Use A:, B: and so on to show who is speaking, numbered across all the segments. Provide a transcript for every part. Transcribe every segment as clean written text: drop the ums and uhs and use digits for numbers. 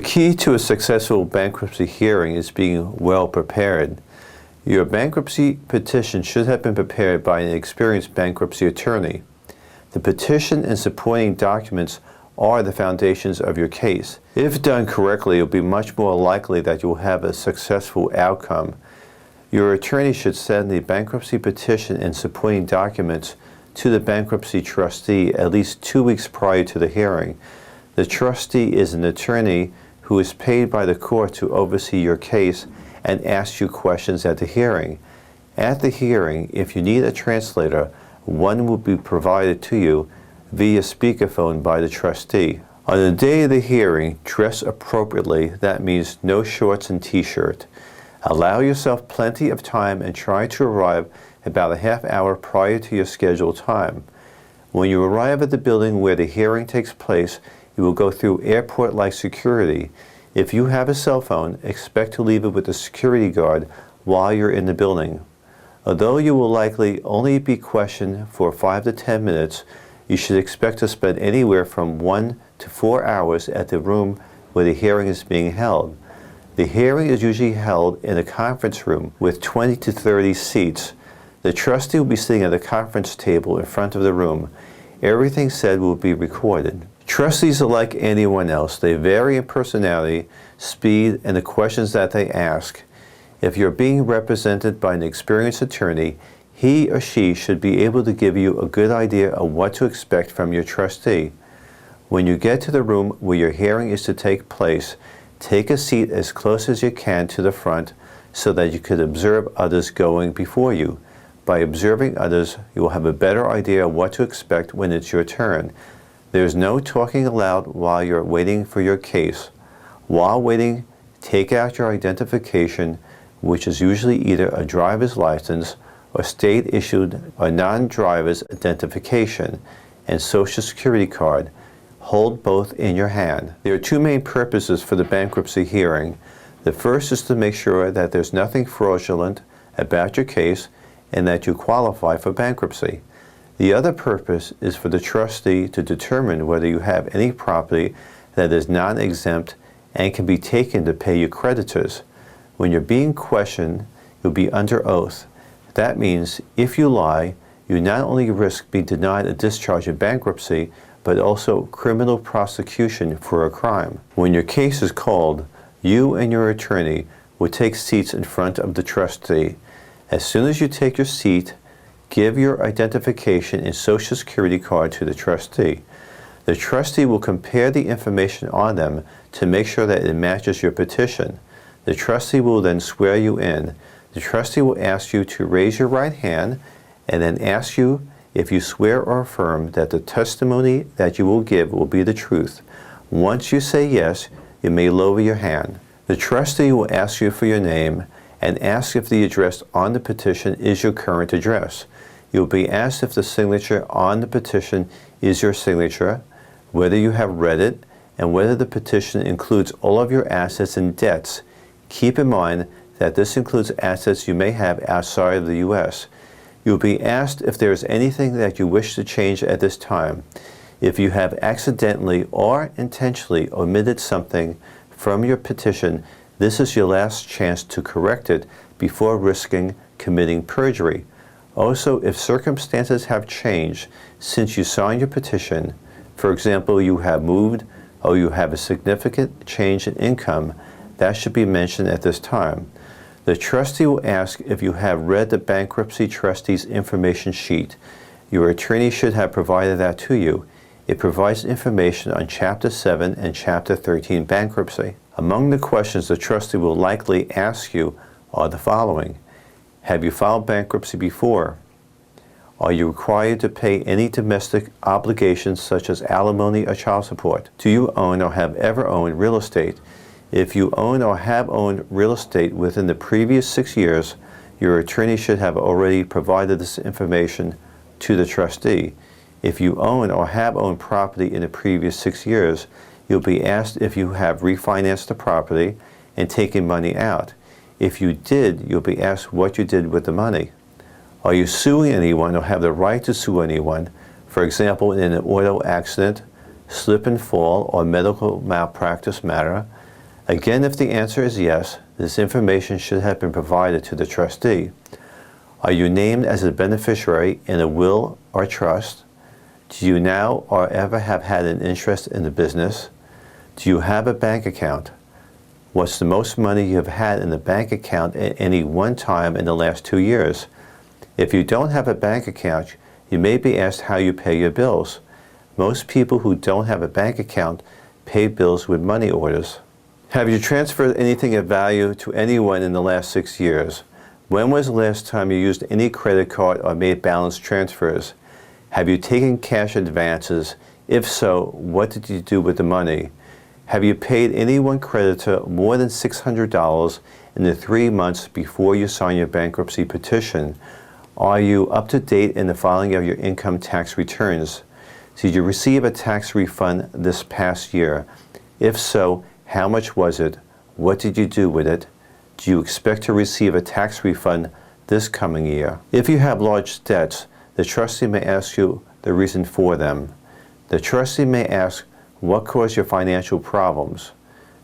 A: key to a successful bankruptcy hearing is being well prepared. Your bankruptcy petition should have been prepared by an experienced bankruptcy attorney. The petition and supporting documents are the foundations of your case. If done correctly, it will be much more likely that you will have a successful outcome. Your attorney should send the bankruptcy petition and supporting documents to the bankruptcy trustee at least 2 weeks prior to the hearing. The trustee is an attorney who is paid by the court to oversee your case and ask you questions at the hearing. At the hearing, if you need a translator, one will be provided to you via speakerphone by the trustee. On the day of the hearing, dress appropriately. That means no shorts and t-shirt. Allow yourself plenty of time and try to arrive about a half hour prior to your scheduled time. When you arrive at the building where the hearing takes place, you will go through airport-like security. If you have a cell phone, expect to leave it with the security guard while you're in the building. Although you will likely only be questioned for 5 to 10 minutes, you should expect to spend anywhere from 1 to 4 hours at the room where the hearing is being held. The hearing is usually held in a conference room with 20 to 30 seats. The trustee will be sitting at a conference table in front of the room. Everything said will be recorded. Trustees are like anyone else. They vary in personality, speed, and the questions that they ask. If you're being represented by an experienced attorney, he or she should be able to give you a good idea of what to expect from your trustee. When you get to the room where your hearing is to take place, take a seat as close as you can to the front so that you could observe others going before you. By observing others, you will have a better idea of what to expect when it's your turn. There's no talking aloud while you're waiting for your case. While waiting, take out your identification, which is usually either a driver's license or state-issued or non-driver's identification, and Social Security card. Hold both in your hand. There are two main purposes for the bankruptcy hearing. The first is to make sure that there's nothing fraudulent about your case and that you qualify for bankruptcy. The other purpose is for the trustee to determine whether you have any property that is non-exempt and can be taken to pay your creditors. When you're being questioned, you'll be under oath. That means if you lie, you not only risk being denied a discharge in bankruptcy, but also criminal prosecution for a crime. When your case is called, you and your attorney will take seats in front of the trustee. As soon as you take your seat, give your identification and Social Security card to the trustee. The trustee will compare the information on them to make sure that it matches your petition. The trustee will then swear you in. The trustee will ask you to raise your right hand and then ask you if you swear or affirm that the testimony that you will give will be the truth. Once you say yes, you may lower your hand. The trustee will ask you for your name and ask if the address on the petition is your current address. You'll be asked if the signature on the petition is your signature, whether you have read it, and whether the petition includes all of your assets and debts. Keep in mind that this includes assets you may have outside of the U.S. You'll be asked if there is anything that you wish to change at this time. If you have accidentally or intentionally omitted something from your petition, this is your last chance to correct it before risking committing perjury. Also, if circumstances have changed since you signed your petition, for example, you have moved or you have a significant change in income, that should be mentioned at this time. The trustee will ask if you have read the bankruptcy trustee's information sheet. Your attorney should have provided that to you. It provides information on Chapter 7 and Chapter 13 bankruptcy. Among the questions the trustee will likely ask you are the following. Have you filed bankruptcy before? Are you required to pay any domestic obligations such as alimony or child support? Do you own or have ever owned real estate? If you own or have owned real estate within the previous 6 years, your attorney should have already provided this information to the trustee. If you own or have owned property in the previous 6 years, you'll be asked if you have refinanced the property and taken money out. If you did, you'll be asked what you did with the money. Are you suing anyone or have the right to sue anyone, for example, in an auto accident, slip and fall, or medical malpractice matter? Again, if the answer is yes, this information should have been provided to the trustee. Are you named as a beneficiary in a will or trust? Do you now or ever have had an interest in the business? Do you have a bank account? What's the most money you have had in the bank account at any one time in the last 2 years? If you don't have a bank account, you may be asked how you pay your bills. Most people who don't have a bank account pay bills with money orders. Have you transferred anything of value to anyone in the last 6 years? When was the last time you used any credit card or made balance transfers? Have you taken cash advances? If so, what did you do with the money? Have you paid any one creditor more than $600 in the 3 months before you sign your bankruptcy petition? Are you up to date in the filing of your income tax returns? Did you receive a tax refund this past year? If so, how much was it? What did you do with it? Do you expect to receive a tax refund this coming year? If you have large debts, the trustee may ask you the reason for them. The trustee may ask, what caused your financial problems?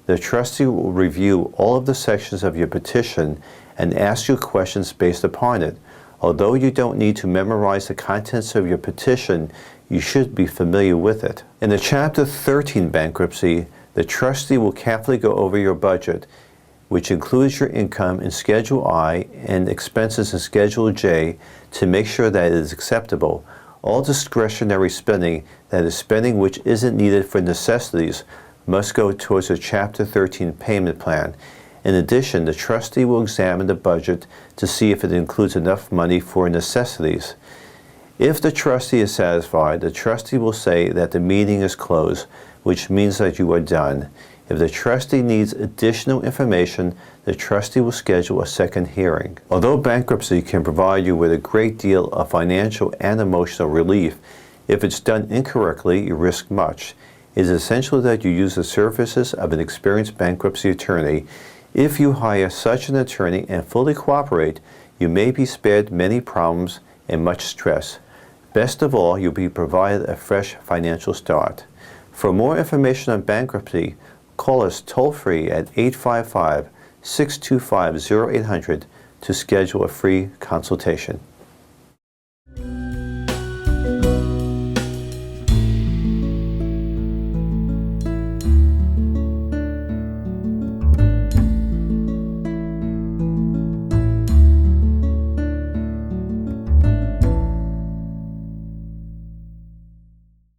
A: The trustee will review all of the sections of your petition and ask you questions based upon it. Although you don't need to memorize the contents of your petition, you should be familiar with it. In the Chapter 13 bankruptcy, the trustee will carefully go over your budget, which includes your income in Schedule I and expenses in Schedule J, to make sure that it is acceptable. All discretionary spending, that is spending which isn't needed for necessities, must go towards a Chapter 13 payment plan. In addition, the trustee will examine the budget to see if it includes enough money for necessities. If the trustee is satisfied, the trustee will say that the meeting is closed, which means that you are done. If the trustee needs additional information, the trustee will schedule a second hearing. Although bankruptcy can provide you with a great deal of financial and emotional relief, if it's done incorrectly, you risk much. It is essential that you use the services of an experienced bankruptcy attorney. If you hire such an attorney and fully cooperate, you may be spared many problems and much stress. Best of all, you'll be provided a fresh financial start. For more information on bankruptcy, call us toll-free at 855-625-0800 to schedule a free consultation.